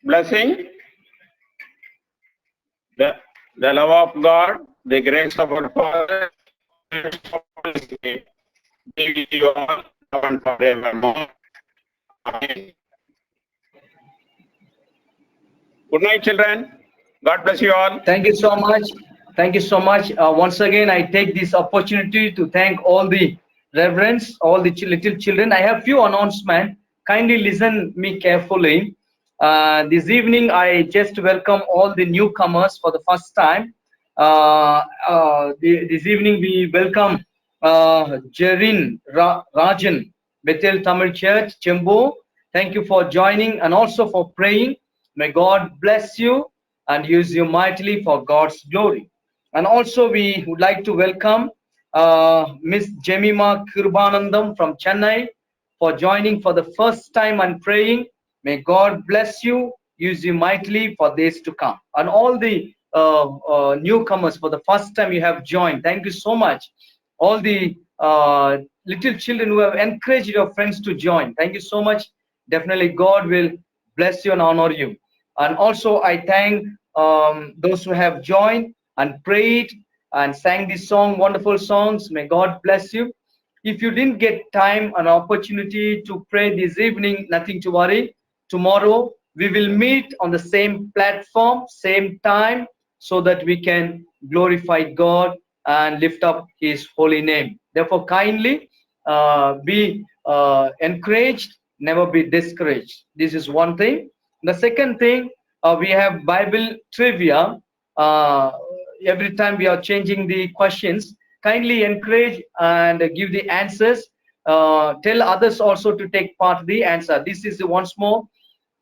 blessing. The love of God, the grace of our Father, be with you all now and forevermore. Amen. Good night, children. God bless you all. Thank you so much. Thank you so much. Once again, I take this opportunity to thank all the reverends, all the little children. I have few announcements. Kindly listen me carefully. This evening, I just welcome all the newcomers for the first time. This evening, we welcome Jerin Rajan, Bethel Tamil Church, Chembo. Thank you for joining and also for praying. May God bless you and use you mightily for God's glory. And also we would like to welcome Miss Jemima Kirbanandam from Chennai for joining for the first time and praying. May God bless you, use you mightily for days to come. And all the newcomers for the first time you have joined. Thank you so much. All the little children who have encouraged your friends to join. Thank you so much. Definitely God will bless you and honor you. And also I thank those who have joined and prayed and sang this song, wonderful songs. May God bless you. If you didn't get time and opportunity to pray this evening, nothing to worry. Tomorrow we will meet on the same platform, same time, so that we can glorify God and lift up his holy name. Therefore, kindly be encouraged, never be discouraged. This is one thing. The second thing, we have Bible trivia. Every time we are changing the questions. Kindly encourage and give the answers. Tell others also to take part of the answer. This is once more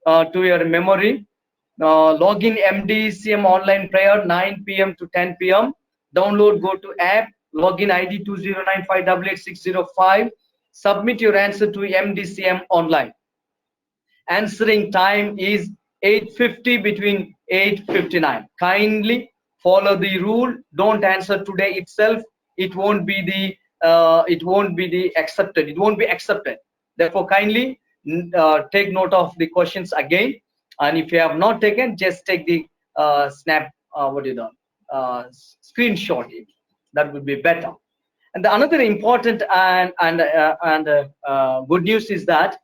to your memory. Log in MDCM online prayer 9 p.m. to 10 p.m. Download, go to app, login ID 2095888605. Submit your answer to MDCM online. Answering time is 8:50 between 8:59. Kindly follow the rule. Don't answer today itself. It won't be the accepted. It won't be accepted. Therefore, kindly take note of the questions again. And if you have not taken, just take the screenshot. That would be better. And the another important and good news is that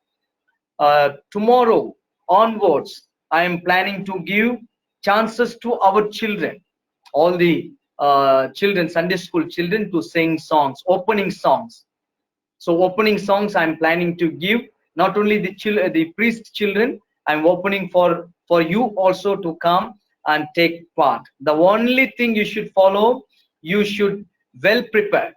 tomorrow onwards, I am planning to give chances to our children, all the children, Sunday school children, to sing songs, opening songs. So opening songs I'm planning to give not only the priest children. I'm opening for you also to come and take part. The only thing you should follow, you should well prepare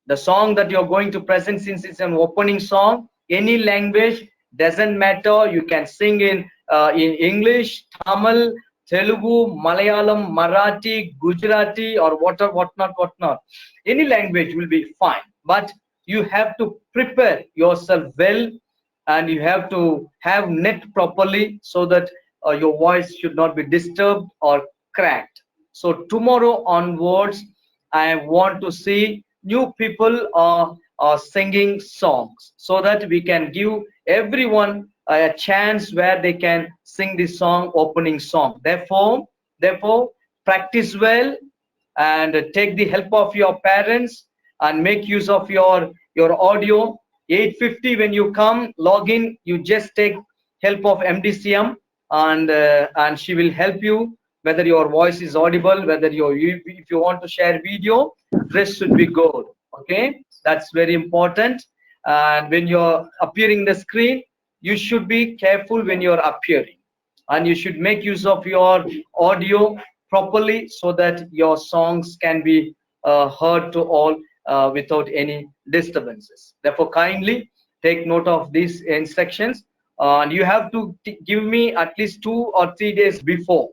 the song that you're going to present. Since it's an opening song, any language doesn't matter. You can sing in English, Tamil, Telugu, Malayalam, Marathi, Gujarati, or whatnot. Any language will be fine, but you have to prepare yourself well, and you have to have net properly so that your voice should not be disturbed or cracked. So tomorrow onwards, I want to see new people are singing songs, so that we can give everyone a chance where they can sing this song, opening song. Therefore practice well and take the help of your parents and make use of your audio. 8:50 when you come, log in, you just take help of MDCM, and she will help you whether your voice is audible, whether if you want to share video, rest should be good. Okay, that's very important. And when you're appearing the screen, you should be careful when you're appearing, and you should make use of your audio properly so that your songs can be heard to all without any disturbances. Therefore, kindly take note of these instructions, and you have to give me at least 2 or 3 days before.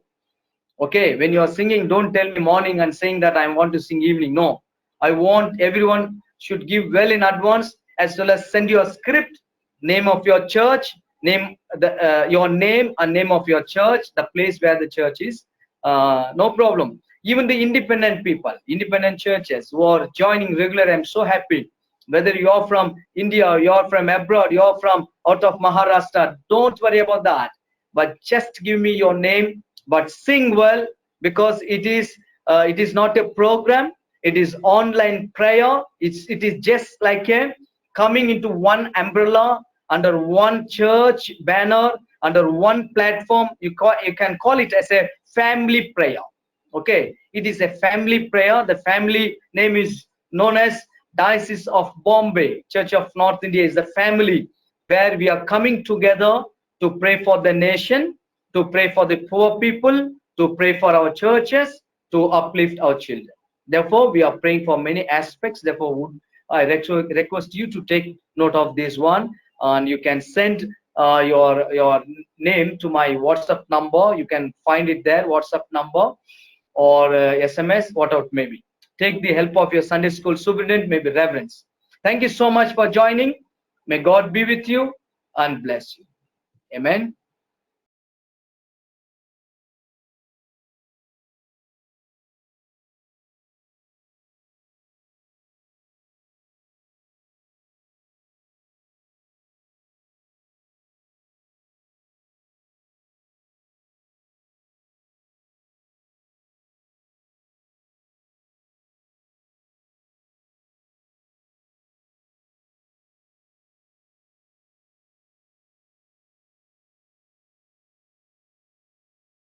Okay, when you are singing, don't tell me morning and saying that I want to sing evening. No, I want everyone should give well in advance, as well as send you a script, name of your church, your name and name of your church, the place where the church is. No problem. Even the independent people, independent churches who are joining regular, I'm so happy. Whether you're from India or you're from abroad, you're from out of Maharashtra, don't worry about that. But just give me your name, but sing well, because it is not a program. It is online prayer. It is just like a coming into one umbrella, under one church banner, under one platform. You can call it as a family prayer. Okay, it is a family prayer. The family name is known as Diocese of Bombay, Church of North India is the family where we are coming together to pray for the nation, to pray for the poor people, to pray for our churches, to uplift our children. Therefore, we are praying for many aspects. Therefore, I request you to take note of this one, and you can send your name to my WhatsApp number. You can find it there, WhatsApp number, or SMS, whatever it may be. Take the help of your Sunday school superintendent, maybe reverends. Thank you so much for joining. May God be with you and bless you. Amen.